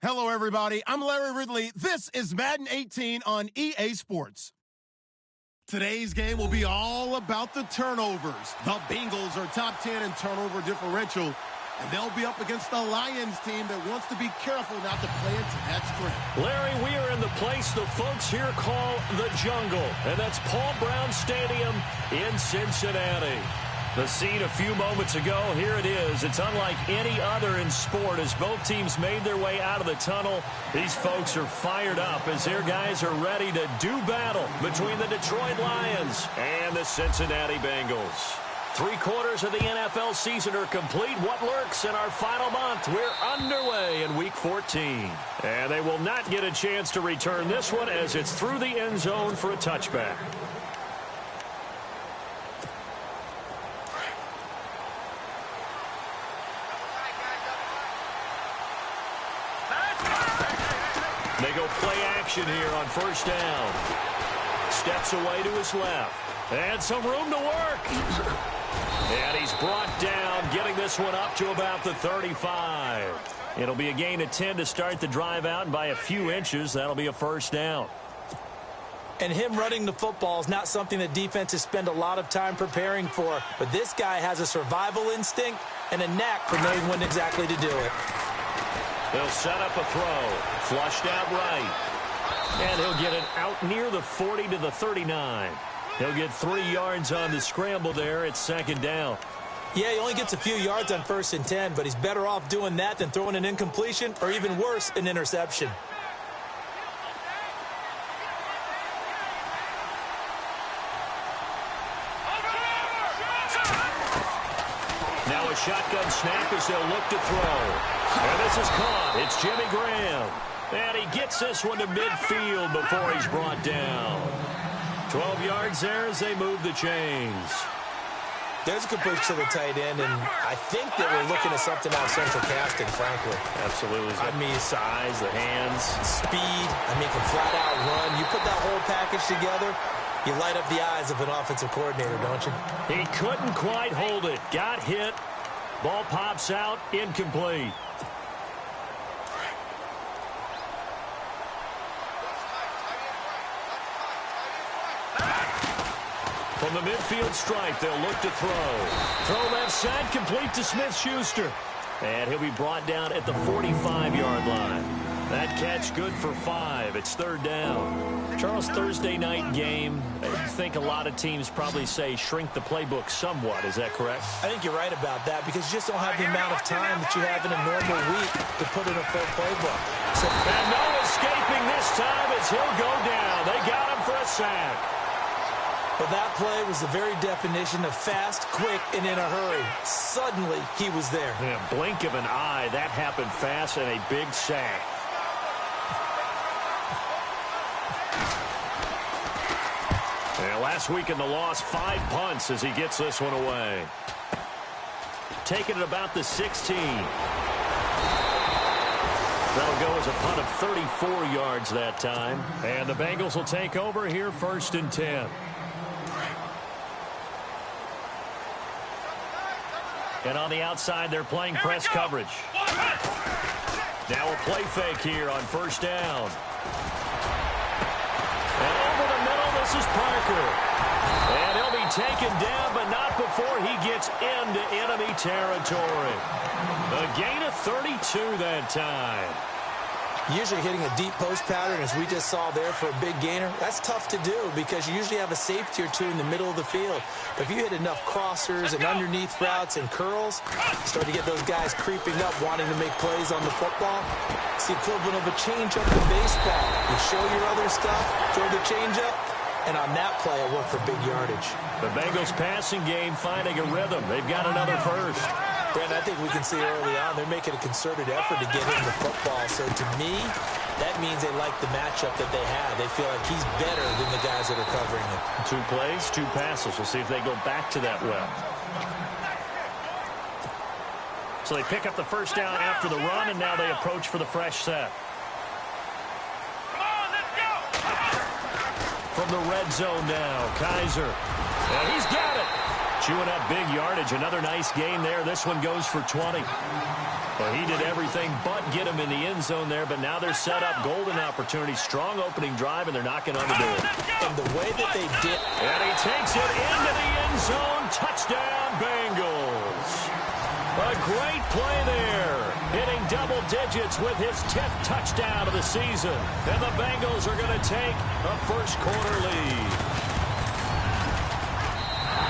Hello, everybody. I'm Larry Ridley. This is Madden 18 on EA Sports. Today's game will be all about the turnovers. The Bengals are top 10 in turnover differential, and they'll be up against the Lions team that wants to be careful not to play into that strength. Larry, we are in the place the folks here call the Jungle, and that's Paul Brown Stadium in Cincinnati. The scene a few moments ago, here it is. It's unlike any other in sport as both teams made their way out of the tunnel. These folks are fired up as their guys are ready to do battle between the Detroit Lions and the Cincinnati Bengals. 3/4 of the NFL season are complete. What lurks in our final month? We're underway in Week 14. And they will not get a chance to return this one as it's through the end zone for a touchback. They go play action here on first down. Steps away to his left. And some room to work. And he's brought down, getting this one up to about the 35. It'll be a gain of 10 to start the drive out, and by a few inches, that'll be a first down. And him running the football is not something that defenses spend a lot of time preparing for. But this guy has a survival instinct and a knack for knowing when exactly to do it. He'll set up a throw. Flushed out right. And he'll get it out near the 40 to the 39. He'll get 3 yards on the scramble there. It's second down. Yeah, he only gets a few yards on 1st and 10, but he's better off doing that than throwing an incompletion or even worse, an interception. Now a shotgun snap as they'll look to throw. And this is caught. It's Jimmy Graham. And he gets this one to midfield before he's brought down. 12 yards there as they move the chains. There's a completion to the tight end, and I think that we're looking at something out of central casting, frankly. Absolutely. I mean, size, the hands. Speed. I mean, can flat out run. You put that whole package together, you light up the eyes of an offensive coordinator, don't you? He couldn't quite hold it. Got hit. Ball pops out. Incomplete. From the midfield stripe, they'll look to throw. Throw left side, complete to Smith-Schuster. And he'll be brought down at the 45-yard line. That catch good for 5. It's third down. Charles, Thursday night game, I think a lot of teams probably say shrink the playbook somewhat. Is that correct? I think you're right about that because you just don't have the amount of time that you have in a normal week to put in a full playbook. So, and no escaping this time as he'll go down. They got him for a sack. But that play was the very definition of fast, quick, and in a hurry. Suddenly, he was there. Yeah, blink of an eye. That happened fast and a big sack. Yeah, last week in the loss, 5 punts as he gets this one away. Taking it about the 16. That'll go as a punt of 34 yards that time. And the Bengals will take over here 1st and 10. And on the outside, they're playing press coverage. Now a play fake here on first down. And over the middle, this is Parker. And he'll be taken down, but not before he gets into enemy territory. A gain of 32 that time. Usually hitting a deep post pattern, as we just saw there for a big gainer, that's tough to do because you usually have a safety or two in the middle of the field. But if you hit enough crossers and underneath routes and curls, start to get those guys creeping up, wanting to make plays on the football. It's the equivalent of a changeup in baseball. You show your other stuff, throw the changeup, and on that play, it worked for big yardage. The Bengals passing game finding a rhythm. They've got another first. Brent, I think we can see early on they're making a concerted effort to get him the football. So to me, that means they like the matchup that they have. They feel like he's better than the guys that are covering him. 2 plays, 2 passes. We'll see if they go back to that well. So they pick up the first down after the run, and now they approach for the fresh set. From the red zone now, Kaiser. And he's got it. Chewing up big yardage. Another nice gain there. This one goes for 20. Well, he did everything but get him in the end zone there, but now they're set up. Golden opportunity, strong opening drive, and they're knocking on the door. And the way that they did. And he takes it into the end zone. Touchdown, Bengals. A great play there. Hitting double digits with his 10th touchdown of the season. And the Bengals are going to take a first-quarter lead.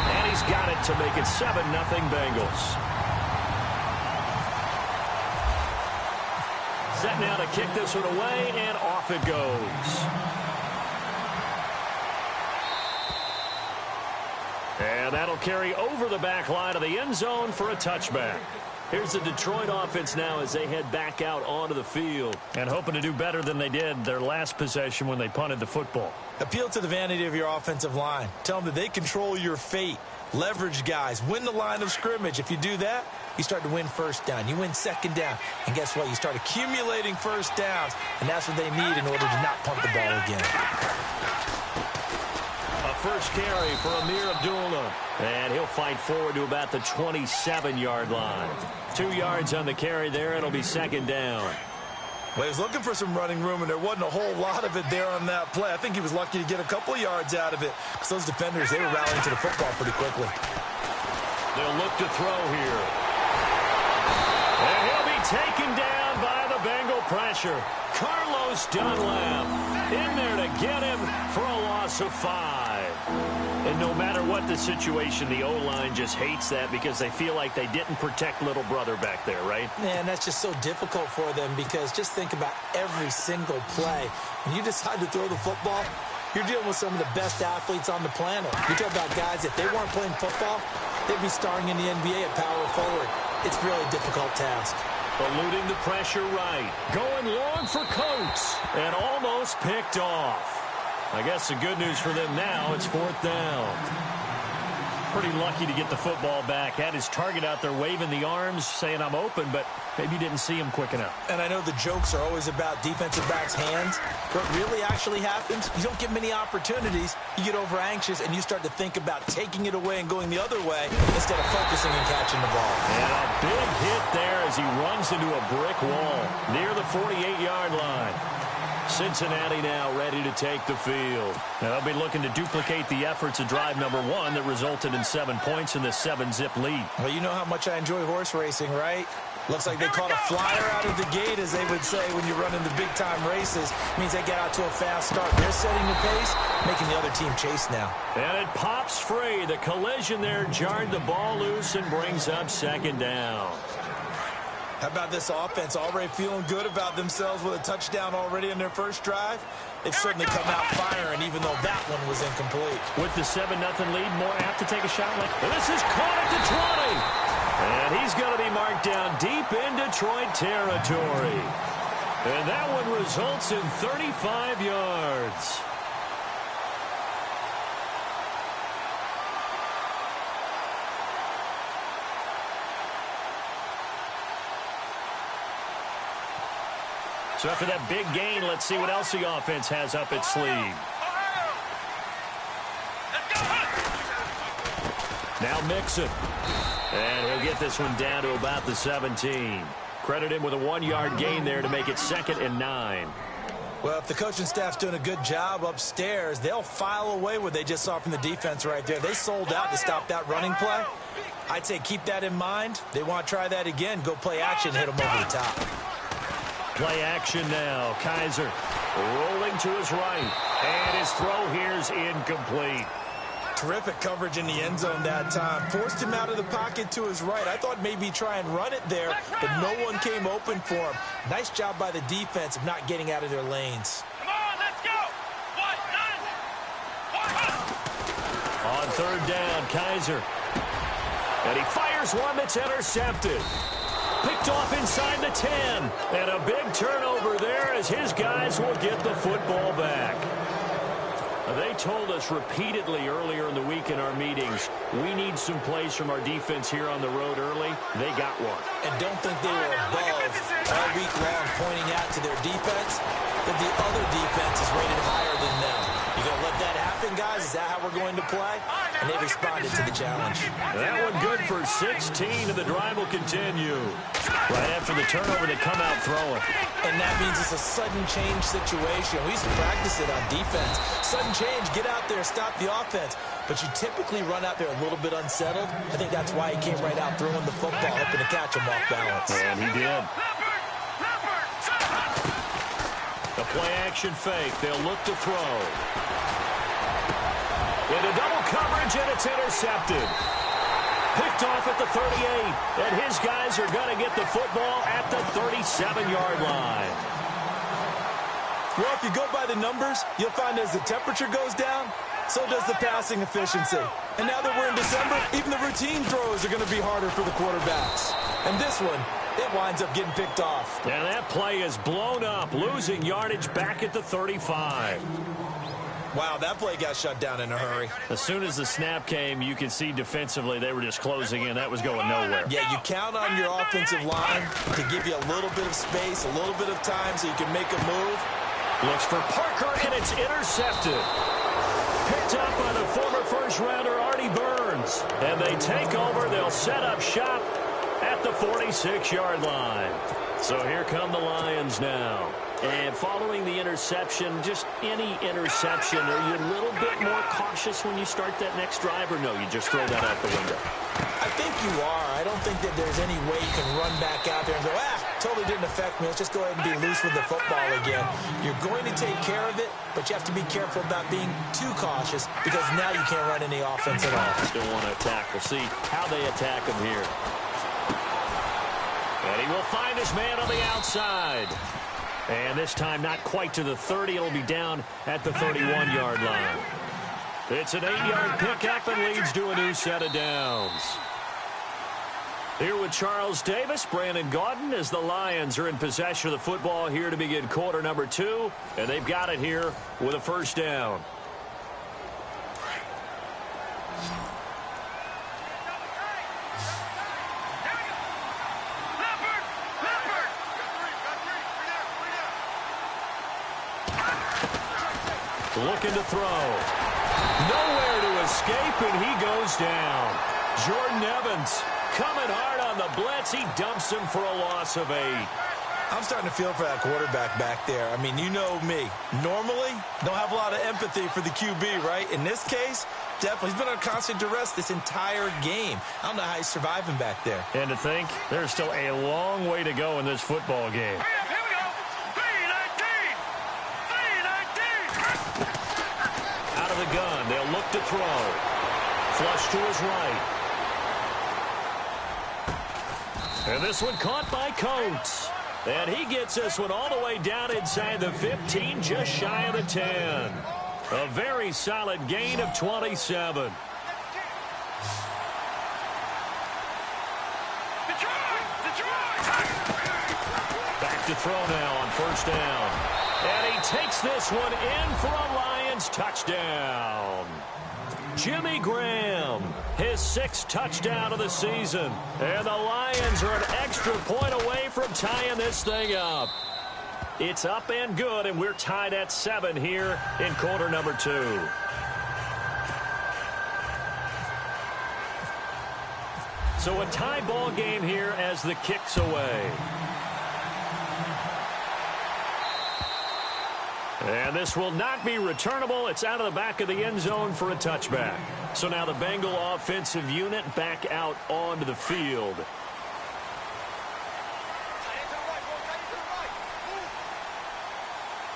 And he's got it to make it 7-0 Bengals. Set now to kick this one away, and off it goes. And that'll carry over the back line of the end zone for a touchback. Here's the Detroit offense now as they head back out onto the field. And hoping to do better than they did their last possession when they punted the football. Appeal to the vanity of your offensive line. Tell them that they control your fate. Leverage guys. Win the line of scrimmage. If you do that, you start to win first down. You win second down. And guess what? You start accumulating first downs. And that's what they need in order to not punt the ball again. A first carry for Amir Abdullah. And he'll fight forward to about the 27-yard line. 2 yards on the carry there. It'll be second down. Well, he was looking for some running room, and there wasn't a whole lot of it there on that play. I think he was lucky to get a couple of yards out of it because those defenders, they were rallying to the football pretty quickly. They'll look to throw here. And he'll be taken down by the Bengal pressure. Carlos Dunlap in there to get him for a loss of 5. And no matter what the situation, the O-line just hates that because they feel like they didn't protect little brother back there, right? Man, that's just so difficult for them because just think about every single play. When you decide to throw the football, you're dealing with some of the best athletes on the planet. You're talking about guys, if they weren't playing football, they'd be starring in the NBA at power forward. It's a really difficult task. Eluding the pressure right. Going long for Coates. And almost picked off. I guess the good news for them now, it's 4th down. Pretty lucky to get the football back. Had his target out there waving the arms, saying I'm open, but maybe didn't see him quick enough. And I know the jokes are always about defensive backs' hands. What really actually happens, you don't get many opportunities. You get over anxious, and you start to think about taking it away and going the other way instead of focusing and catching the ball. And a big hit there as he runs into a brick wall near the 48-yard line. Cincinnati now ready to take the field. Now they'll be looking to duplicate the efforts of drive number 1 that resulted in 7 points in this 7-zip lead. Well, you know how much I enjoy horse racing, right? Looks like they caught a flyer out of the gate, as they would say when you're running the big-time races. It means they get out to a fast start. They're setting the pace, making the other team chase now. And it pops free. The collision there jarred the ball loose and brings up second down. How about this offense? Already feeling good about themselves with a touchdown already in their first drive. They've certainly come out firing, even though that one was incomplete. With the 7-0 lead, more apt to take a shot like this. Is caught at the 20. And he's going to be marked down deep in Detroit territory. And that one results in 35 yards. So after that big gain, let's see what else the offense has up its sleeve. Now Mixon. And he'll get this one down to about the 17. Credit him with a 1-yard gain there to make it 2nd and 9. Well, if the coaching staff's doing a good job upstairs, they'll file away what they just saw from the defense right there. They sold out to stop that running play. I'd say keep that in mind. They want to try that again. Go play action, hit them over the top. Play action now. Kaiser rolling to his right. And his throw here's incomplete. Terrific coverage in the end zone that time. Forced him out of the pocket to his right. I thought maybe try and run it there, but no one came open for him. Nice job by the defense of not getting out of their lanes. Come on, let's go. 1, 9, 1. On 3rd down, Kaiser. And he fires one that's intercepted. Picked off inside the 10. And a big turnover there as his guys will get the football back. They told us repeatedly earlier in the week in our meetings, we need some plays from our defense here on the road early. They got one. And don't think they were above all week long pointing out to their defense that the other defense is rated higher than them. You going to let that happen, guys? Is that how we're going to play? and they responded to the challenge. That one good for 16, and the drive will continue. Right after the turnover, they come out throwing. And that means it's a sudden change situation. We used to practice it on defense. Sudden change, get out there, stop the offense. But you typically run out there a little bit unsettled. I think that's why he came right out throwing the football, hoping to catch him off balance. And he did. The play-action fake. They'll look to throw. Into double coverage, and it's intercepted. Picked off at the 38, and his guys are going to get the football at the 37-yard line. Well, if you go by the numbers, you'll find as the temperature goes down, so does the passing efficiency. And now that we're in December, even the routine throws are going to be harder for the quarterbacks. And this one, it winds up getting picked off. And that play is blown up, losing yardage back at the 35. Wow, that play got shut down in a hurry. As soon as the snap came, you could see defensively they were just closing in. That was going nowhere. Yeah, you count on your offensive line to give you a little bit of space, a little bit of time so you can make a move. Looks for Parker, and it's intercepted. Picked up by the former first-rounder Artie Burns. And they take over. They'll set up shop at the 46-yard line. So here come the Lions now. And following the interception, just any interception, are you a little bit more cautious when you start that next drive, or no, you just throw that out the window? I think you are. I don't think that there's any way you can run back out there and go, totally didn't affect me. Let's just go ahead and be loose with the football again. You're going to take care of it, but you have to be careful about being too cautious because now you can't run any offense at all. Still want to attack. We'll see how they attack him here. And he will find his man on the outside. And this time not quite to the 30. It'll be down at the 31-yard line. It's an 8-yard pickup and leads to a new set of downs. Here with Charles Davis, Brandon Gaudin, as the Lions are in possession of the football here to begin quarter number 2. And they've got it here with a first down. Looking to throw. Nowhere to escape, and he goes down. Jordan Evans coming hard on the blitz. He dumps him for a loss of 8. I'm starting to feel for that quarterback back there. I mean, you know me. Normally, don't have a lot of empathy for the QB, right? In this case, definitely. He's been under constant duress this entire game. I don't know how he's surviving back there. And to think, there's still a long way to go in this football game. The gun. They'll look to throw. Flush to his right. And this one caught by Coates. And he gets this one all the way down inside the 15, just shy of the 10. A very solid gain of 27. Back to throw now on first down. And he takes this one in for a Lions touchdown. Jimmy Graham, his 6th touchdown of the season. And the Lions are an extra point away from tying this thing up. It's up and good, and we're tied at 7 here in quarter number 2. So a tie ball game here as the kick's away. And this will not be returnable. It's out of the back of the end zone for a touchback. So now the Bengal offensive unit back out onto the field.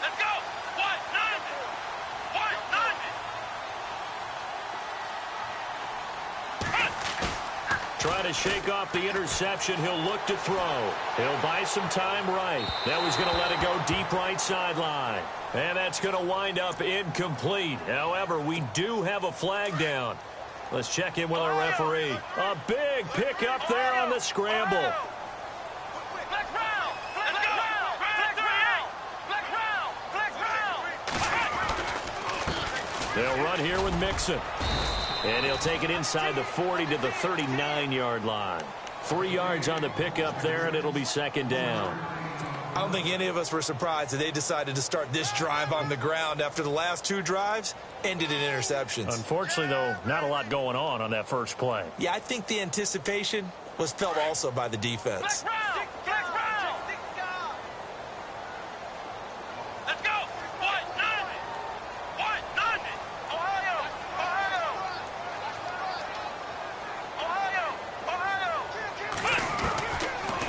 Let's go. Trying to shake off the interception. He'll look to throw. He'll buy some time right. Now he's going to let it go deep right sideline. And that's going to wind up incomplete. However, we do have a flag down. Let's check in with our referee. A big pickup there on the scramble. They'll run here with Mixon. And he'll take it inside the 40 to the 39-yard line. 3 yards on the pickup there, and it'll be second down. I don't think any of us were surprised that they decided to start this drive on the ground after the last 2 drives ended in interceptions. Unfortunately, though, not a lot going on that first play. Yeah, I think the anticipation was felt also by the defense. Let's go.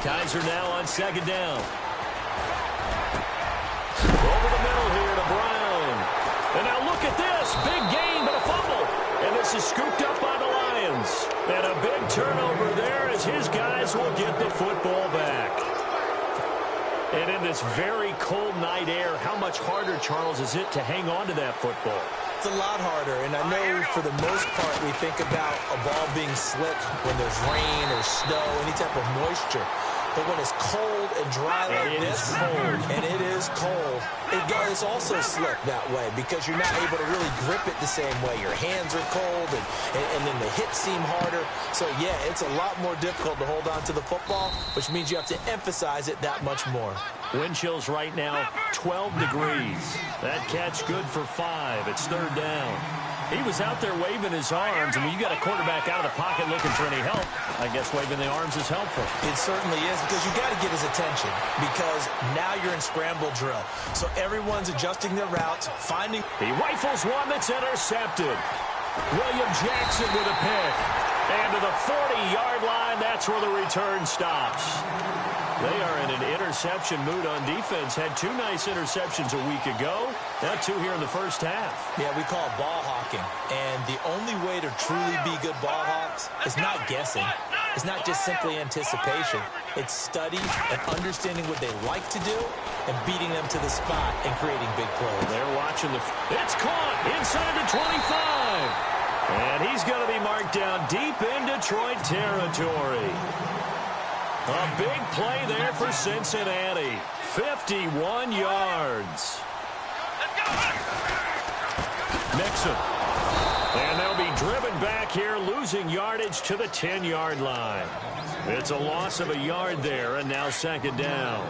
Kaiser now on second down. Over the middle here to Brown. And now look at this. Big gain, but a fumble. And this is scooped up by the Lions. And a big turnover there as his guys will get the football back. And in this very cold night air, how much harder, Charles, is it to hang on to that football? It's a lot harder, and I know for the most part we think about a ball being slick when there's rain or snow, any type of moisture. But when it's cold and dry like this, and it is cold, it's also slick that way because you're not able to really grip it the same way. Your hands are cold, and then the hits seem harder. So, yeah, it's a lot more difficult to hold on to the football, which means you have to emphasize it that much more. Wind chills right now, 12 degrees. That catch good for 5. It's third down. He was out there waving his arms, and when you got a quarterback out of the pocket looking for any help, I guess waving the arms is helpful. It certainly is because you got to get his attention because now you're in scramble drill. So everyone's adjusting their routes, finding. He rifles one that's intercepted. William Jackson with a pick. And to the 40-yard line, that's where the return stops. They are in an interception mood on defense. Had 2 nice interceptions a week ago. Now 2 here in the first half. Yeah, we call it ball hawking. And the only way to truly be good ball hawks is not guessing. It's not just simply anticipation. It's study and understanding what they like to do and beating them to the spot and creating big plays. They're watching the. It's caught inside the 25. And he's going to be marked down deep in Detroit territory. A big play there for Cincinnati. 51 yards. Mixon. And they'll be driven back here, losing yardage to the 10-yard line. It's a loss of a yard there, and now second down.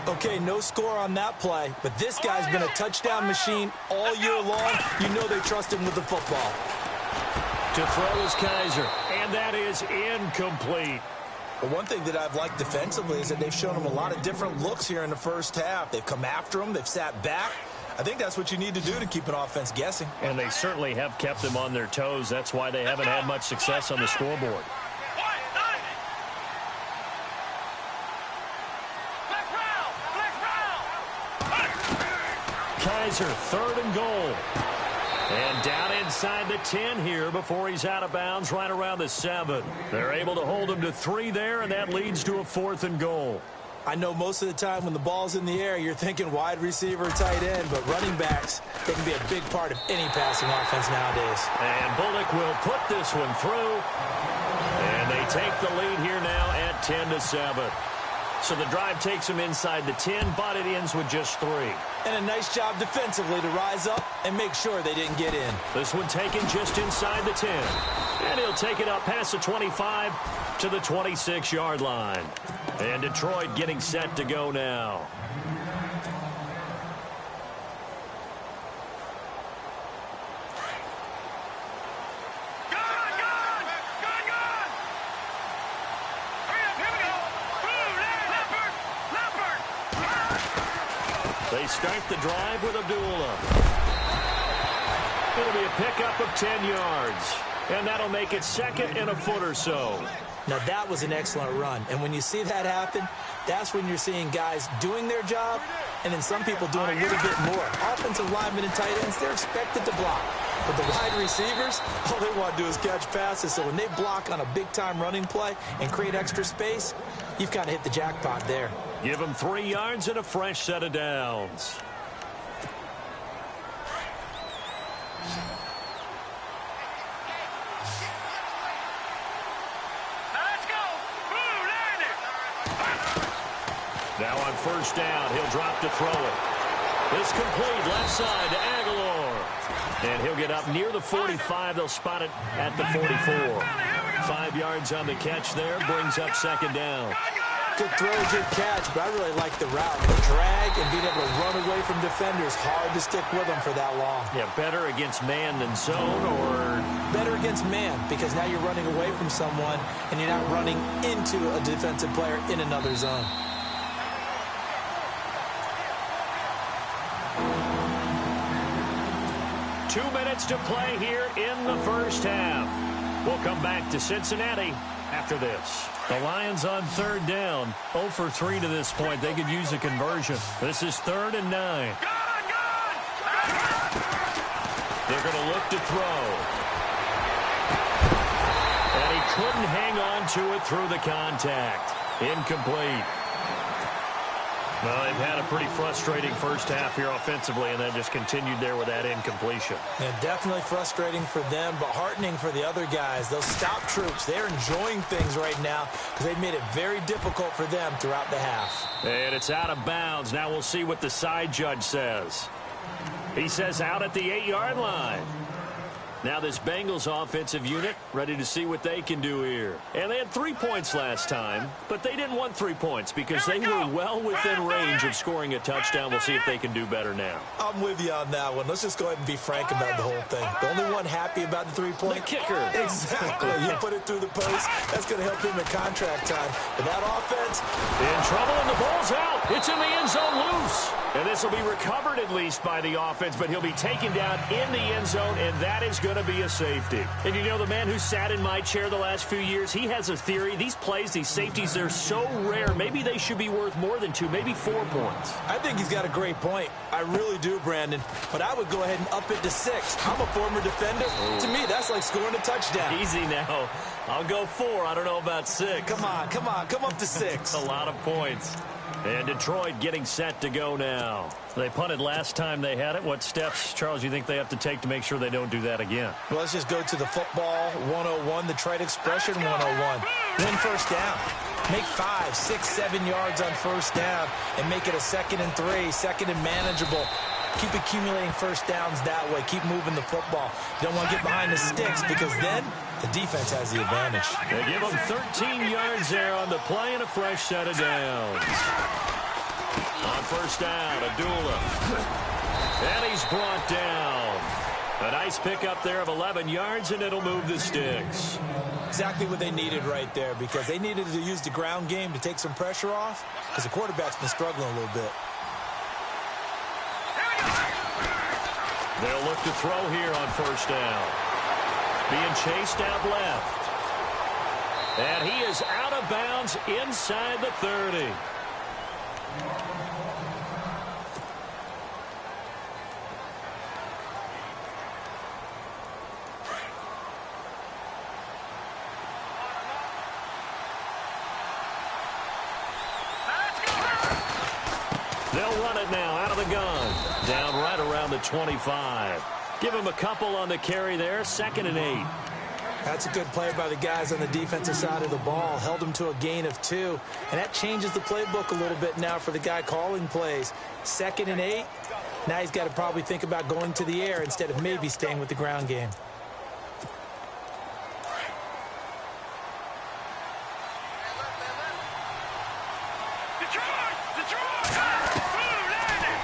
Okay, no score on that play, but this guy's been a touchdown machine all year long. You know they trust him with the football. To throw is Kaiser, and that is incomplete. But one thing that I've liked defensively is that they've shown him a lot of different looks here in the first half. They've come after him. They've sat back. I think that's what you need to do to keep an offense guessing. And they certainly have kept them on their toes. That's why they haven't had much success on the scoreboard. Kaiser, third and goal. And down inside the 10 here before he's out of bounds right around the 7. They're able to hold him to 3 there, and that leads to a 4th and goal. I know most of the time when the ball's in the air, you're thinking wide receiver, tight end, but running backs, they can be a big part of any passing offense nowadays. And Bullock will put this one through. And they take the lead here now at 10-7. So the drive takes them inside the 10, but it ends with just 3. And a nice job defensively to rise up and make sure they didn't get in. This one taken just inside the 10. And he'll take it up past the 25 to the 26-yard line. And Detroit getting set to go now. They start the drive with Abdullah. It'll be a pickup of 10 yards. And that'll make it 2nd and a foot or so. Now, that was an excellent run. And when you see that happen, that's when you're seeing guys doing their job and then some people doing a little bit more. Offensive linemen and tight ends, they're expected to block. But the wide receivers, all they want to do is catch passes. So when they block on a big-time running play and create extra space, you've kind of hit the jackpot there. Give them 3 yards and a fresh set of downs. Now on first down, he'll drop to throw it. It's complete left side to Aguilar. And he'll get up near the 45. They'll spot it at the 44. 5 yards on the catch there. Brings up second down. Good throw, good catch, but I really like the route. The drag and being able to run away from defenders, hard to stick with them for that long. Yeah, better against man than zone, or? Better against man, because now you're running away from someone and you're not running into a defensive player in another zone. Two minutes to play here in the first half. We'll come back to Cincinnati after this. The Lions on third down. 0 for 3 to this point. They could use a conversion. This is 3rd and 9. They're going to look to throw. And he couldn't hang on to it through the contact. Incomplete. Well, they've had a pretty frustrating first half here offensively, and then just continued there with that incompletion. Yeah, definitely frustrating for them, but heartening for the other guys. Those stop troops, they're enjoying things right now because they've made it very difficult for them throughout the half. And it's out of bounds. Now we'll see what the side judge says. He says out at the 8-yard line. Now this Bengals offensive unit ready to see what they can do here. And they had 3 points last time, but they didn't want 3 points because they were well within range of scoring a touchdown. We'll see if they can do better now. I'm with you on that one. Let's just go ahead and be frank about the whole thing. The only one happy about the 3-point? The kicker. Exactly. You put it through the post. That's going to help him in contract time. But that offense. In trouble, and the ball's out. It's in the end zone loose. And this will be recovered at least by the offense, but he'll be taken down in the end zone, and that is going to be a safety. And you know, the man who sat in my chair the last few years, he has a theory. These plays, these safeties, they're so rare. Maybe they should be worth more than 2, maybe 4 points. I think he's got a great point. I really do, Brandon. But I would go ahead and up it to 6. I'm a former defender. To me, that's like scoring a touchdown. Easy now. I'll go 4. I don't know about 6. Come on. Come up to 6. A lot of points. And Detroit getting set to go now. They punted last time they had it. What steps, Charles, you think they have to take to make sure they don't do that again? Well, let's just go to the football 101, the trite expression 101. Win first down. Make 5, 6, 7 yards on first down and make it a 2nd and 3, 2nd and manageable. Keep accumulating first downs that way. Keep moving the football. You don't want to get behind the sticks because then the defense has the advantage. They give them 13 yards there on the play and a fresh set of downs. On first down, Abdullah. And he's brought down. A nice pickup there of 11 yards, and it'll move the sticks. Exactly what they needed right there because they needed to use the ground game to take some pressure off because the quarterback's been struggling a little bit. They'll look to throw here on first down. Being chased out left. And he is out of bounds inside the 30. They'll run it now out of the gun. Down right around the 25. Give him a couple on the carry there. 2nd and 8. That's a good play by the guys on the defensive side of the ball. Held him to a gain of 2. And that changes the playbook a little bit now for the guy calling plays. 2nd and 8. Now he's got to probably think about going to the air instead of maybe staying with the ground game.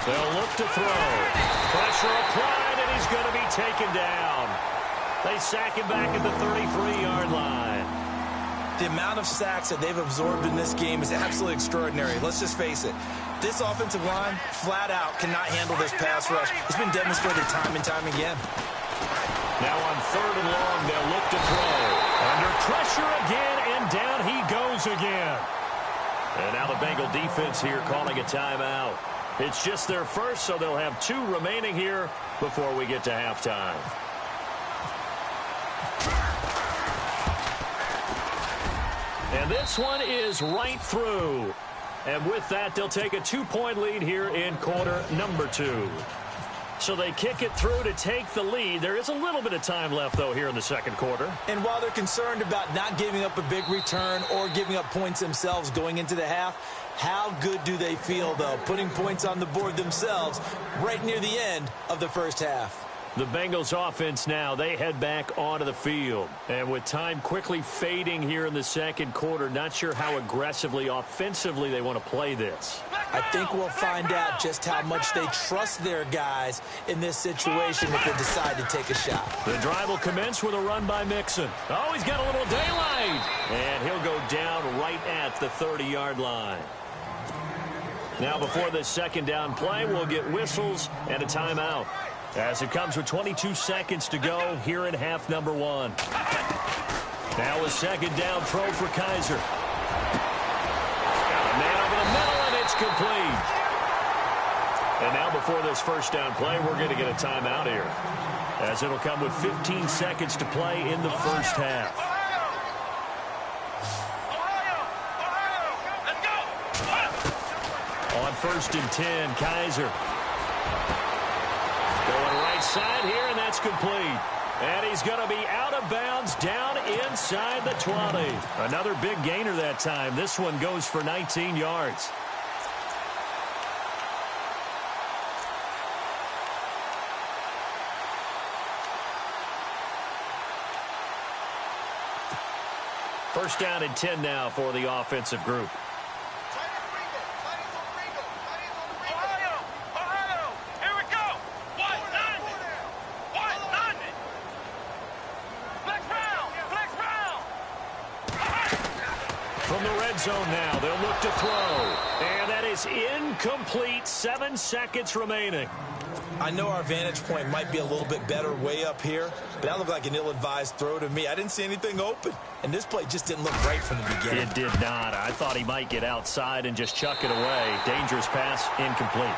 They'll look to throw. Pressure applied, and he's going to be taken down. They sack him back at the 33-yard line. The amount of sacks that they've absorbed in this game is absolutely extraordinary. Let's just face it. This offensive line, flat out, cannot handle this pass rush. It's been demonstrated time and time again. Now on 3rd and long, they'll look to throw. Under pressure again, and down he goes again. And now the Bengal defense here calling a timeout. It's just their first, so they'll have 2 remaining here before we get to halftime. And this one is right through. And with that, they'll take a 2-point lead here in quarter number 2. So they kick it through to take the lead. There is a little bit of time left, though, here in the second quarter. And while they're concerned about not giving up a big return or giving up points themselves going into the half, how good do they feel, though, putting points on the board themselves right near the end of the first half? The Bengals offense now, they head back onto the field. And with time quickly fading here in the second quarter, not sure how aggressively, offensively they want to play this. I think we'll find out just how much they trust their guys in this situation if they decide to take a shot. The drive will commence with a run by Mixon. Oh, he's got a little daylight. And he'll go down right at the 30-yard line. Now before this second down play, we'll get whistles and a timeout. As it comes with 22 seconds to go here in half number one. Now a second down throw for Kaiser. Got a man over the middle, and it's complete. And now before this first down play, we're going to get a timeout here, as it'll come with 15 seconds to play in the first half. On 1st and 10, Kaiser. Going right side here, and that's complete. And he's going to be out of bounds down inside the 20. Another big gainer that time. This one goes for 19 yards. First down and 10 now for the offensive group. From the red zone now, they'll look to throw. And that is incomplete. 7 seconds remaining. I know our vantage point might be a little bit better way up here, but that looked like an ill-advised throw to me. I didn't see anything open, and this play just didn't look right from the beginning. It did not. I thought he might get outside and just chuck it away. Dangerous pass, incomplete.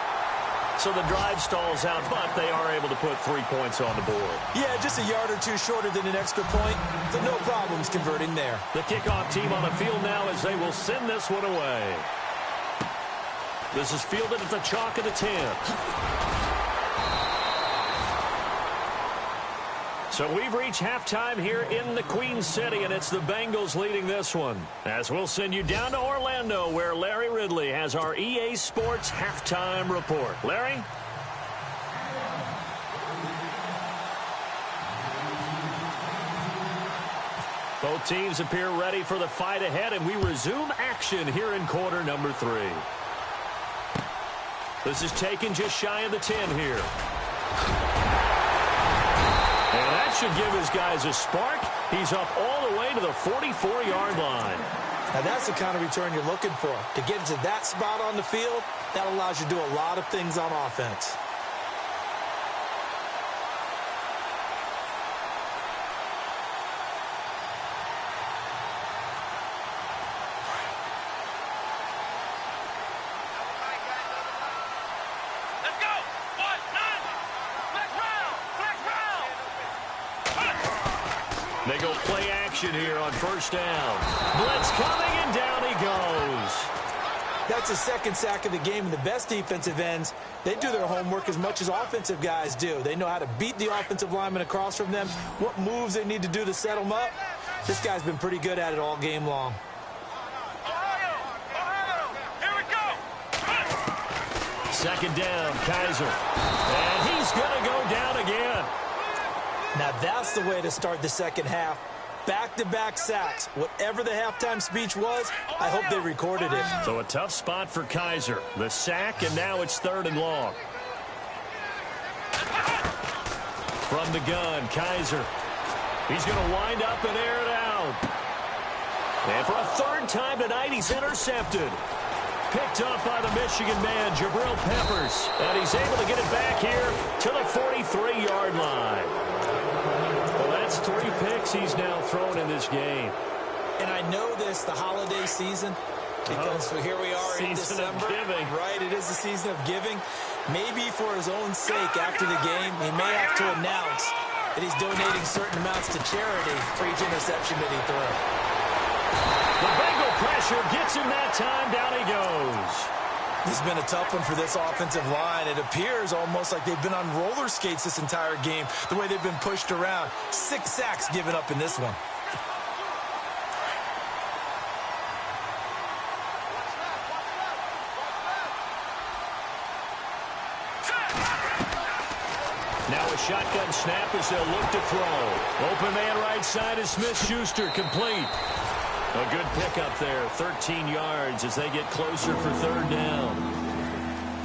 So the drive stalls out, but they are able to put 3 points on the board. Yeah, just a yard or two shorter than an extra point, so no problems converting there. The kickoff team on the field now as they will send this one away. This is fielded at the chalk of the 10. So we've reached halftime here in the Queen City, and it's the Bengals leading this one. As we'll send you down to Orlando, where Larry Ridley has our EA Sports halftime report. Larry? Both teams appear ready for the fight ahead, and we resume action here in quarter number 3. This is taken just shy of the 10 here. And that should give his guys a spark. He's up all the way to the 44-yard line. Now that's the kind of return you're looking for. To get to that spot on the field, that allows you to do a lot of things on offense. They go play action here on first down. Blitz coming, and down he goes. That's the second sack of the game, and the best defensive ends, they do their homework as much as offensive guys do. They know how to beat the offensive lineman across from them, what moves they need to do to set them up. This guy's been pretty good at it all game long. Here we go. Second down, Kaiser. And he's going to go down again. Now that's the way to start the second half. Back-to-back sacks. Whatever the halftime speech was, I hope they recorded it. So a tough spot for Kaiser. The sack, and now it's 3rd and long. From the gun, Kaiser. He's going to wind up and air it out. And for a 3rd time tonight, he's intercepted. Picked up by the Michigan man, Jabril Peppers. And he's able to get it back here to the 43-yard line. Well, that's 3 picks he's now thrown in this game. And I know this, the holiday season, because here we are in December. Season of giving. Right, it is the season of giving. Maybe for his own sake after the game, he may have to announce that he's donating certain amounts to charity for each interception that he threw. The Bengal pressure gets him that time. Down he goes. This has been a tough one for this offensive line. It appears almost like they've been on roller skates this entire game, the way they've been pushed around. 6 sacks given up in this one. Now a shotgun snap as they'll look to throw. Open man right side is Smith-Schuster, complete. A good pickup there, 13 yards as they get closer for third down.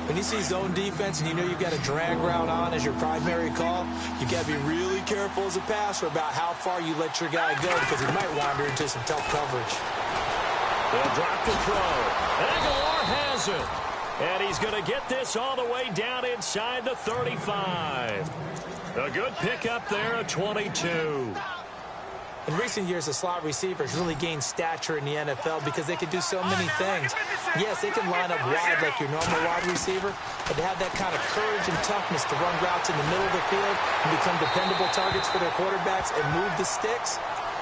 When you see zone defense and you know you've got a drag route on as your primary call, you've got to be really careful as a passer about how far you let your guy go because he might wander into some tough coverage. They'll drop the throw. Aguilar has it. And he's going to get this all the way down inside the 35. A good pickup there at 22. In recent years, the slot receivers really gained stature in the NFL because they can do so many things. Yes, they can line up wide like your normal wide receiver, but to have that kind of courage and toughness to run routes in the middle of the field and become dependable targets for their quarterbacks and move the sticks,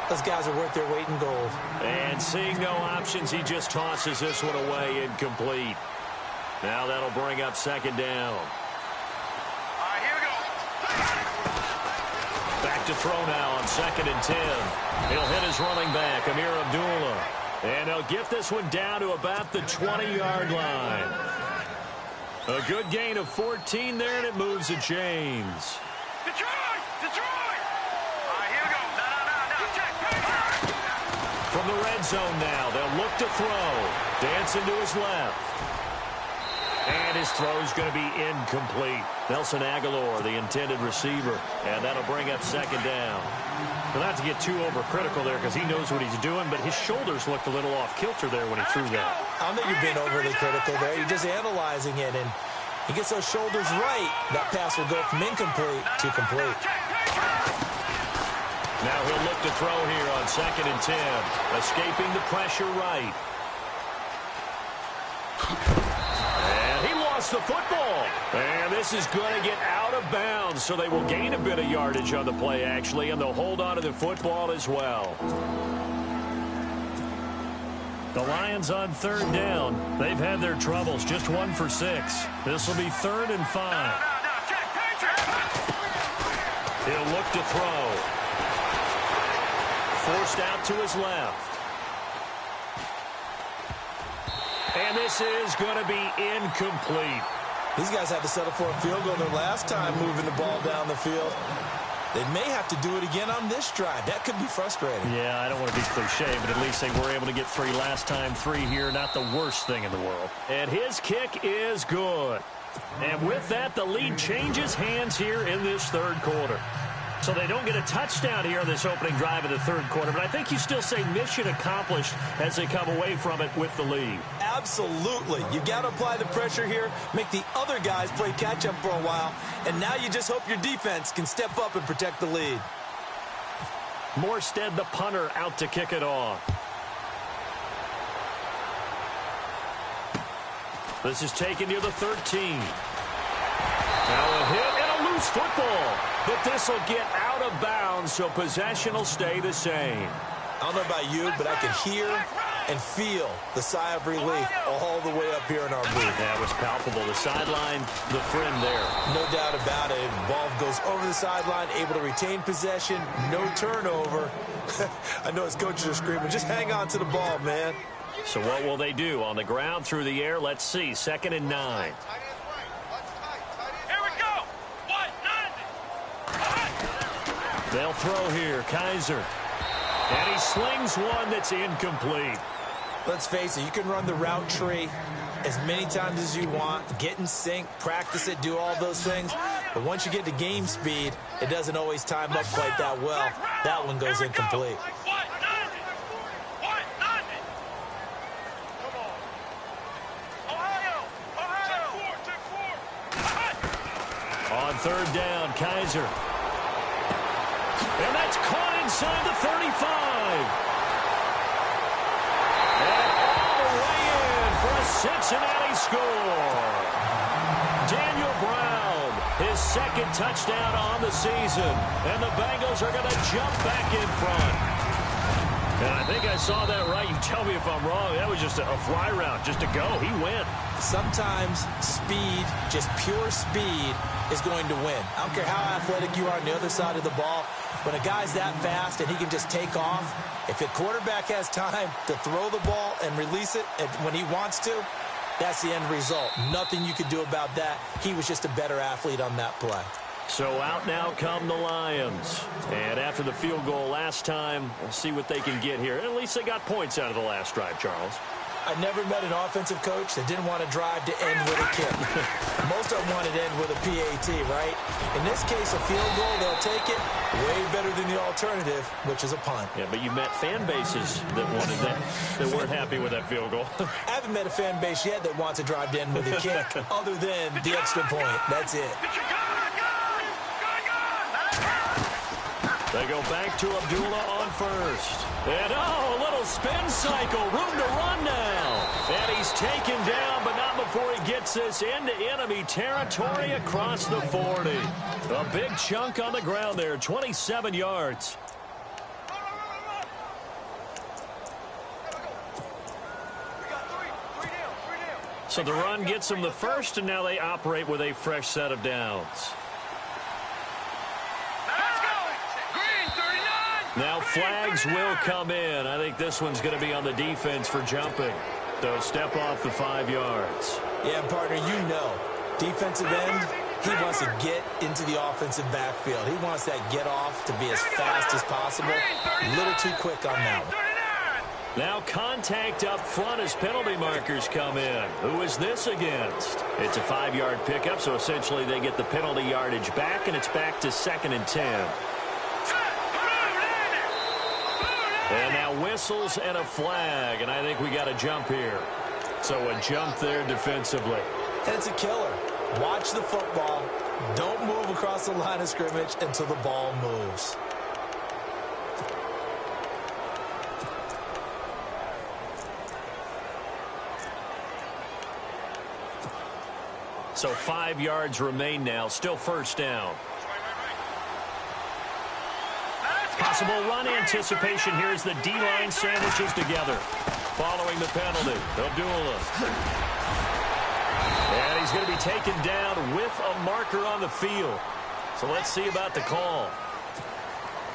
those guys are worth their weight in gold. And seeing no options, he just tosses this one away incomplete. Now that'll bring up second down. All right, here we go. Back to throw now on 2nd and 10. He'll hit his running back, Amir Abdullah. And he'll get this one down to about the 20-yard line. A good gain of 14 there, and it moves the chains. Detroit! Detroit! All right, here we go. Now, check. From the red zone now, they'll look to throw. Dancing to his left. And his throw's going to be incomplete. Nelson Aguilar, the intended receiver. And that'll bring up second down. Well, not to get too overcritical there because he knows what he's doing, but his shoulders looked a little off-kilter there when he threw that. I don't think you've been overly critical there. You're just analyzing it, and he gets those shoulders right. That pass will go from incomplete to complete. Now he'll look to throw here on 2nd and 10. Escaping the pressure right. The football. And this is going to get out of bounds, so they will gain a bit of yardage on the play, actually, and they'll hold on to the football as well. The Lions on third down. They've had their troubles, just 1 for 6. This will be 3rd and 5. He'll look to throw. Forced out to his left. And this is going to be incomplete. These guys had to settle for a field goal their last time moving the ball down the field. They may have to do it again on this drive. That could be frustrating. Yeah, I don't want to be cliche, but at least they were able to get 3 last time. 3 here, not the worst thing in the world. And his kick is good. And with that, the lead changes hands here in this third quarter. So they don't get a touchdown here on this opening drive of the third quarter, but I think you still say mission accomplished as they come away from it with the lead. Absolutely. You got to apply the pressure here, make the other guys play catch-up for a while, and now you just hope your defense can step up and protect the lead. Morstead, the punter, out to kick it off. This is taken near the 13. Now a hit and a loose football. But this will get out of bounds, so possession will stay the same. I don't know about you, but I can hear and feel the sigh of relief all the way up here in our booth. That was palpable. The sideline, the friend there. No doubt about it. The ball goes over the sideline, able to retain possession, no turnover. I know his coaches are screaming, just hang on to the ball, man. So what will they do? On the ground, through the air? Let's see. 2nd and 9. They'll throw here. Kaiser. And he slings one that's incomplete. Let's face it, you can run the route tree as many times as you want, get in sync, practice it, do all those things. But once you get to game speed, it doesn't always time up quite that well. That one goes incomplete. On third down, Kaiser. And that's caught inside the 35. And all the way in for a Cincinnati score. Daniel Brown, his 2nd touchdown on the season. And the Bengals are going to jump back in front. And I think I saw that right. You tell me if I'm wrong. That was just a fly route, just to go. He went. Sometimes speed, just pure speed, is going to win. I don't care how athletic you are on the other side of the ball. When a guy's that fast and he can just take off, if the quarterback has time to throw the ball and release it when he wants to, that's the end result. Nothing you could do about that. He was just a better athlete on that play. So out now come the Lions. And after the field goal last time, we'll see what they can get here. At least they got points out of the last drive, Charles. I never met an offensive coach that didn't want to drive to end with a kick. Most of them wanted to end with a PAT, right? In this case, a field goal, they'll take it. Way better than the alternative, which is a punt. Yeah, but you met fan bases that wanted that, that weren't happy with that field goal. I haven't met a fan base yet that wants to drive to end with a kick, other than the extra point. That's it. They go back to Abdullah on first. And, oh, a little spin cycle. Room to run now. And he's taken down, but not before he gets this into enemy territory across the 40. A big chunk on the ground there, 27 yards. So the run gets them the first, and now they operate with a fresh set of downs. Now flags will come in. I think this one's going to be on the defense for jumping. So step off the 5 yards. Yeah, partner, you know, defensive end, he wants to get into the offensive backfield. He wants that get off to be as fast as possible. A little too quick on that one. Now contact up front as penalty markers come in. Who is this against? It's a 5-yard pickup, so essentially they get the penalty yardage back, and it's back to 2nd and 10. And now whistles and a flag, and I think we got a jump here. So a jump there defensively. And it's a killer. Watch the football. Don't move across the line of scrimmage until the ball moves. So 5 yards remain now. Still first down. Possible run anticipation here as the D-line sandwiches together. Following the penalty, Abdullah. And he's going to be taken down with a marker on the field. So let's see about the call.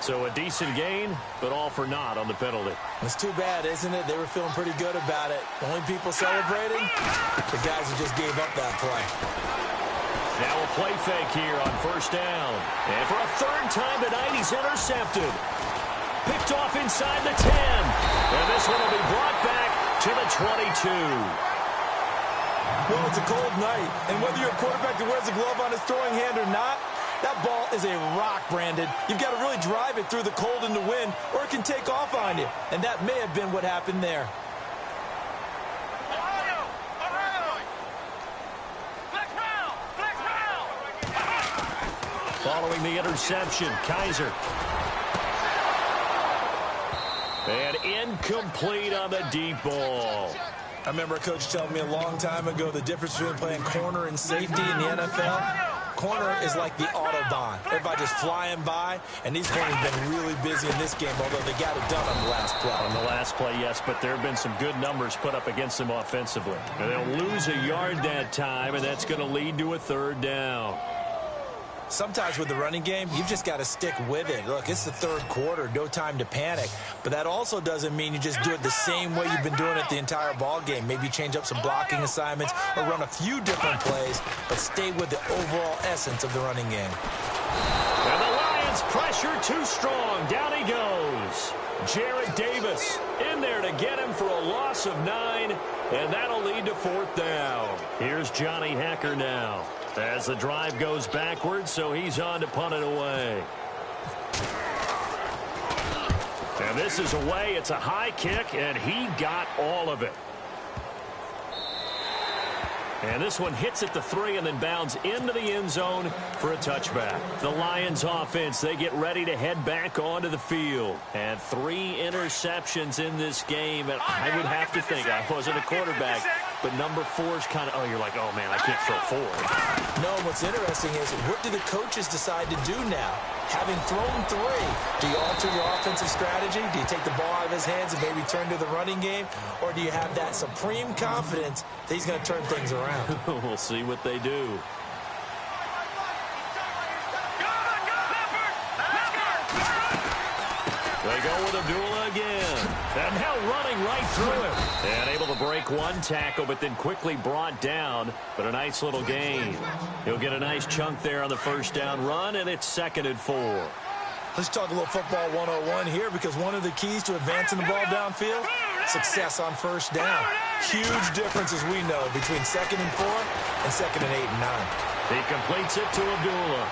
So a decent gain, but all for naught on the penalty. It's too bad, isn't it? They were feeling pretty good about it. The only people celebrating, the guys who just gave up that play. Now a play fake here on first down. And for a third time tonight, he's intercepted. Picked off inside the 10. And this one will be brought back to the 22. Well, it's a cold night. And whether you're a quarterback that wears a glove on his throwing hand or not, that ball is a rock, Brandon. You've got to really drive it through the cold and the wind, or it can take off on you. And that may have been what happened there. Following the interception, Kaiser. And incomplete on the deep ball. I remember a coach telling me a long time ago the difference between playing corner and safety in the NFL. Corner is like the Autobahn. Everybody just flying by, and these corners have been really busy in this game, although they got it done on the last play. On the last play, yes, but there have been some good numbers put up against them offensively. And they'll lose a yard that time, and that's going to lead to a third down. Sometimes with the running game, you've just got to stick with it. Look, it's the third quarter, no time to panic. But that also doesn't mean you just do it the same way you've been doing it the entire ball game. Maybe change up some blocking assignments or run a few different plays, but stay with the overall essence of the running game. And the Lions pressure too strong. Down he goes. Jared Davis in there to get him for a loss of 9, and that'll lead to fourth down. Here's Johnny Hacker now as the drive goes backwards, so he's on to punt it away. And this is away. It's a high kick, and he got all of it. And this one hits at the 3 and then bounds into the end zone for a touchback. The Lions offense, they get ready to head back onto the field. And 3 interceptions in this game. And I would have to think, I wasn't a quarterback, but number 4 is kind of, oh, you're like, oh, man, I can't throw 4. No, what's interesting is what do the coaches decide to do now? Having thrown 3, do you alter your offensive strategy? Do you take the ball out of his hands and maybe turn to the running game? Or do you have that supreme confidence that he's going to turn things around? We'll see what they do. They go with Abdullah again. And now running right through him. And able to break one tackle, but then quickly brought down. But a nice little gain. He'll get a nice chunk there on the first down run, and it's 2nd and 4. Let's talk a little football 101 here, because one of the keys to advancing the ball downfield, success on first down. Huge difference, as we know, between 2nd and 4 and 2nd and 8 and 9. He completes it to Abdullah.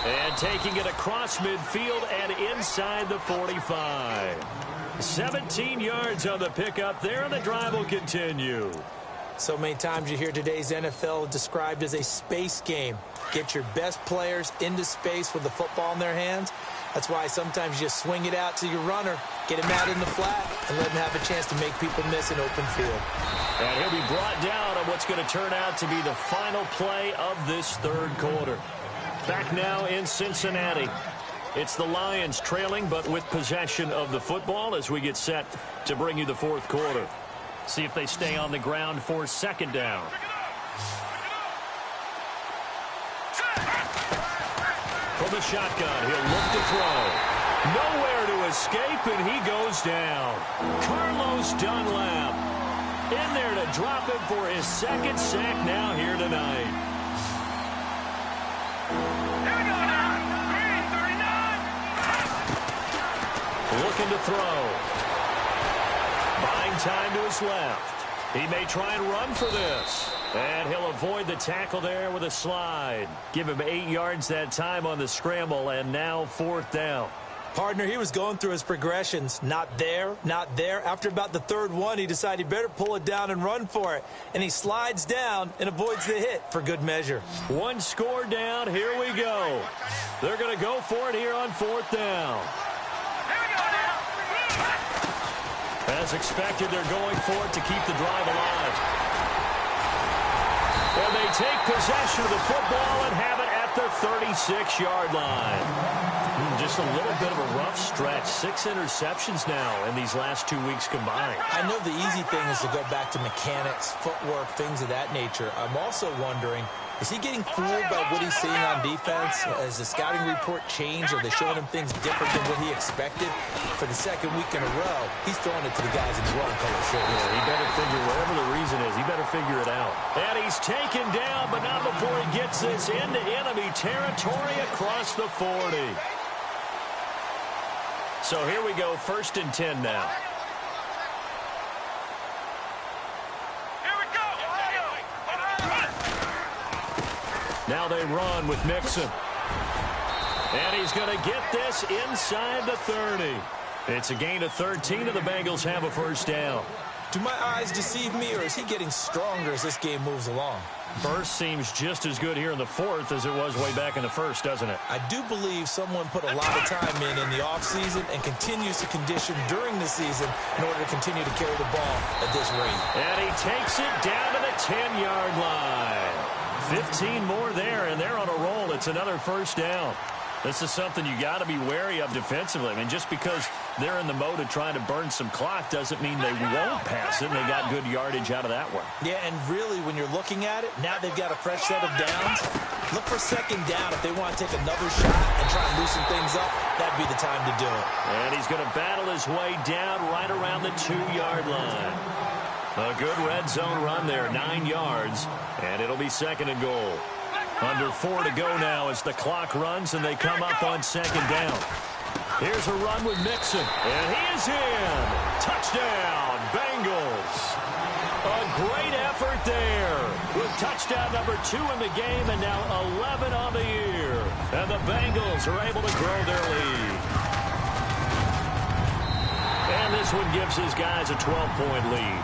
And taking it across midfield and inside the 45. 17 yards on the pickup there, and the drive will continue. So many times you hear today's NFL described as a space game. Get your best players into space with the football in their hands. That's why sometimes you just swing it out to your runner, get him out in the flat, and let him have a chance to make people miss an open field. And he'll be brought down on what's going to turn out to be the final play of this 3rd quarter. Back now in Cincinnati. It's the Lions trailing, but with possession of the football as we get set to bring you the 4th quarter. See if they stay on the ground for 2nd down. From the shotgun, he'll look to throw. Nowhere to escape, and he goes down. Carlos Dunlap in there to drop him for his 2nd sack now here tonight. Here we go now. 3:39. Looking to throw. Buying time to his left. He may try and run for this. And he'll avoid the tackle there with a slide. Give him 8 yards that time on the scramble, and now 4th down. Partner, he was going through his progressions. Not there, not there. After about the 3rd one, he decided he better pull it down and run for it. And he slides down and avoids the hit for good measure. 1 score down. Here we go. They're going to go for it here on 4th down. Here we go now. As expected, they're going for it to keep the drive alive. And they take possession of the football and have it at the 36-yard line. Just a little bit of a rough stretch. 6 interceptions now in these last 2 weeks combined. I know the easy thing is to go back to mechanics, footwork, things of that nature. I'm also wondering, is he getting fooled by what he's seeing on defense? Has the scouting report changed? Are they showing him things different than what he expected? For the 2nd week in a row, he's throwing it to the guys in the wrong color shirts. Yeah, he better figure, whatever the reason is, he better figure it out. And he's taken down, but not before he gets this into enemy territory across the 40. So here we go, 1st and 10 now. Here we go. Now they run with Mixon. And he's going to get this inside the 30. It's a gain of 13, and the Bengals have a 1st down. Do my eyes deceive me, or is he getting stronger as this game moves along? Burst seems just as good here in the 4th as it was way back in the 1st, doesn't it? I do believe someone put a lot of time in the offseason and continues to condition during the season in order to continue to carry the ball at this rate. And he takes it down to the 10-yard line. 15 more there, and they're on a roll. It's another 1st down. This is something you got to be wary of defensively. I mean, just because they're in the mode of trying to burn some clock doesn't mean they won't pass it. And they got good yardage out of that one. Yeah, and really, when you're looking at it, now they've got a fresh set of downs. Look for 2nd down. If they want to take another shot and try and loosen things up, that'd be the time to do it. And he's going to battle his way down right around the 2-yard line. A good red zone run there, 9 yards, and it'll be 2nd and goal. Under 4 to go now as the clock runs and they come up on 2nd down. Here's a run with Mixon, and he is in. Touchdown, Bengals. A great effort there with touchdown number 2 in the game and now 11 on the year. And the Bengals are able to grow their lead. And this one gives his guys a 12-point lead.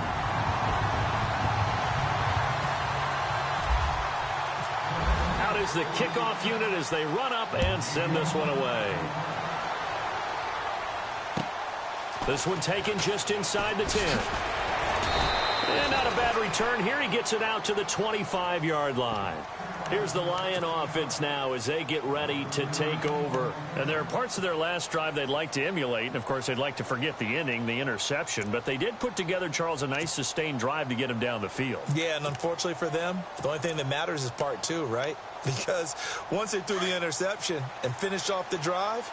Is the kickoff unit as they run up and send this one away. This one taken just inside the 10. And not a bad return here. He gets it out to the 25-yard line. Here's the Lion offense now as they get ready to take over. And there are parts of their last drive they'd like to emulate. And, of course, they'd like to forget the ending, the interception. But they did put together, Charles, a nice sustained drive to get him down the field. Yeah, and unfortunately for them, the only thing that matters is part 2, right? Because once they threw the interception and finished off the drive,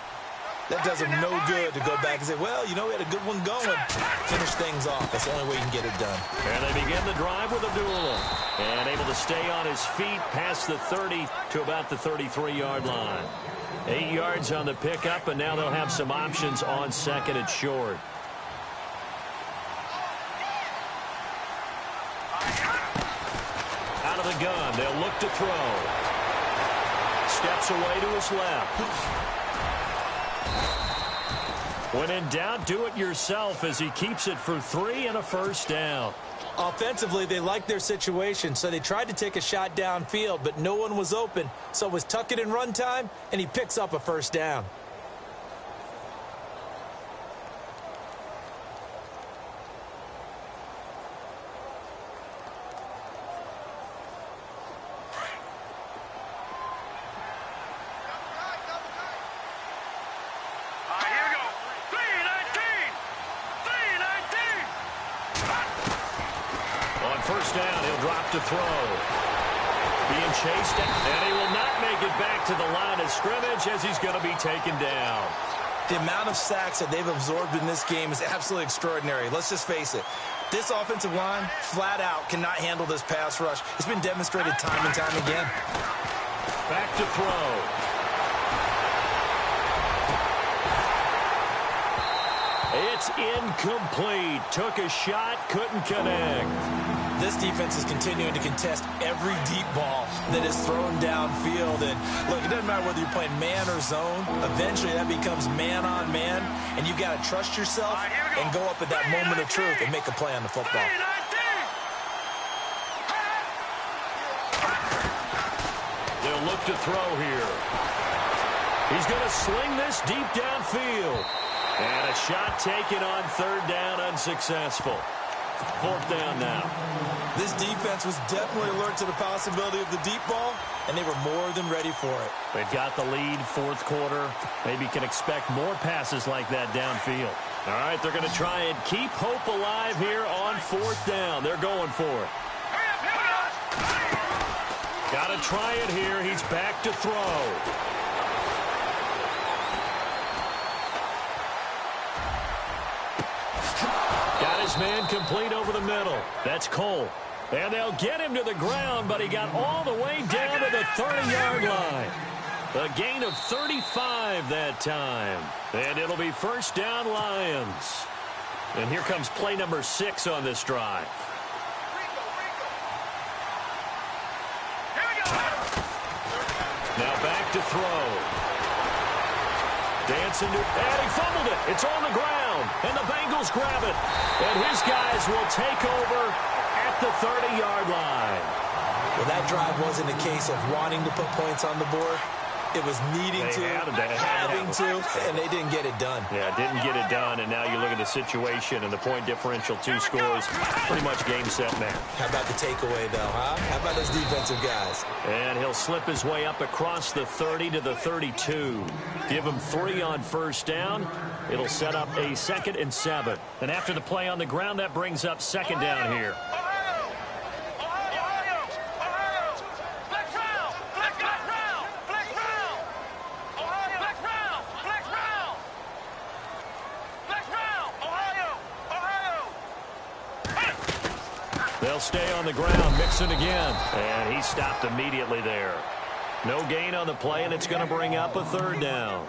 That does them no good to go back and say, well, you know, we had a good one going. Finish things off. That's the only way you can get it done. And they begin the drive with Abdullah. And able to stay on his feet past the 30 to about the 33-yard line. 8 yards on the pickup, and now they'll have some options on second and short. Out of the gun, they'll look to throw. Steps away to his left. When in doubt, do it yourself as he keeps it for 3 and a first down. Offensively, they liked their situation, so they tried to take a shot downfield, but no one was open. So it was tuck it in run time, and he picks up a first down. To throw. Being chased, and he will not make it back to the line of scrimmage as he's going to be taken down. The amount of sacks that they've absorbed in this game is absolutely extraordinary. Let's just face it. This offensive line, flat out, cannot handle this pass rush. It's been demonstrated time and time again. Back to throw. It's incomplete. Took a shot, couldn't connect. This defense is continuing to contest every deep ball that is thrown downfield. And, look, it doesn't matter whether you're playing man or zone. Eventually, that becomes man-on-man, and you've got to trust yourself and go up at that moment of truth and make a play on the football. They'll look to throw here. He's going to sling this deep downfield. And a shot taken on third down, unsuccessful. Fourth down now. This defense was definitely alert to the possibility of the deep ball, and they were more than ready for it. They've got the lead, fourth quarter. Maybe can expect more passes like that downfield. All right, they're going to try and keep hope alive here on fourth down. They're going for it. Got to try it here. He's back to throw. Got his man complete over the middle. That's Cole. And they'll get him to the ground, but he got all the way down to the 30-yard line. A gain of 35 that time. And it'll be first down, Lions. And here comes play number 6 on this drive. Now back to throw. Dancing to, and he fumbled it. It's on the ground, and the Bengals grab it. And his guys will take over at the 30-yard line. Well, that drive wasn't a case of wanting to put points on the board. It was needing to, having to, and they didn't get it done. Yeah, didn't get it done, and now you look at the situation and the point differential, 2 scores, pretty much game, set, match. How about the takeaway, though, huh? How about those defensive guys? And he'll slip his way up across the 30 to the 32. Give him 3 on first down. It'll set up a 2nd and 7. And after the play on the ground, that brings up 2nd down here. They'll stay on the ground, Mixon again. And he stopped immediately there. No gain on the play, and it's going to bring up a 3rd down.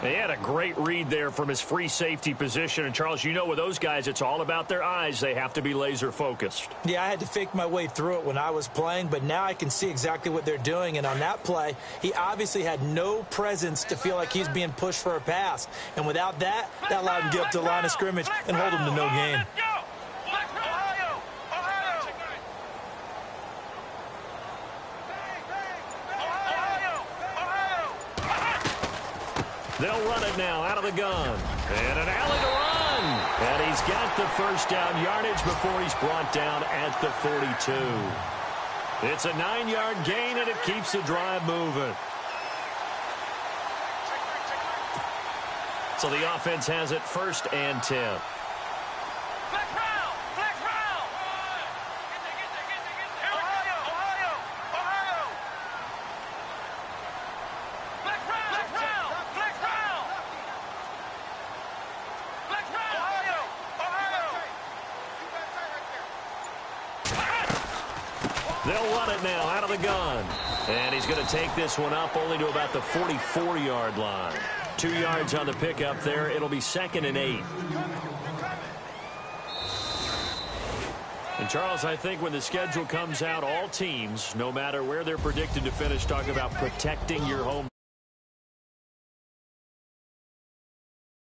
He had a great read there from his free safety position. And, Charles, you know with those guys, it's all about their eyes. They have to be laser focused. Yeah, I had to fake my way through it when I was playing, but now I can see exactly what they're doing. And on that play, he obviously had no presence to feel like he's being pushed for a pass. And without that, that allowed him to get up to the line of scrimmage and hold him to no gain. They'll run it now out of the gun. And an alley to run. And he's got the first down yardage before he's brought down at the 42. It's a 9-yard gain, and it keeps the drive moving. So the offense has it 1st and 10. They'll run it now out of the gun. And he's going to take this one up only to about the 44-yard line. 2 yards on the pickup there. It'll be 2nd and 8. And, Charles, I think when the schedule comes out, all teams, no matter where they're predicted to finish, talk about protecting your home.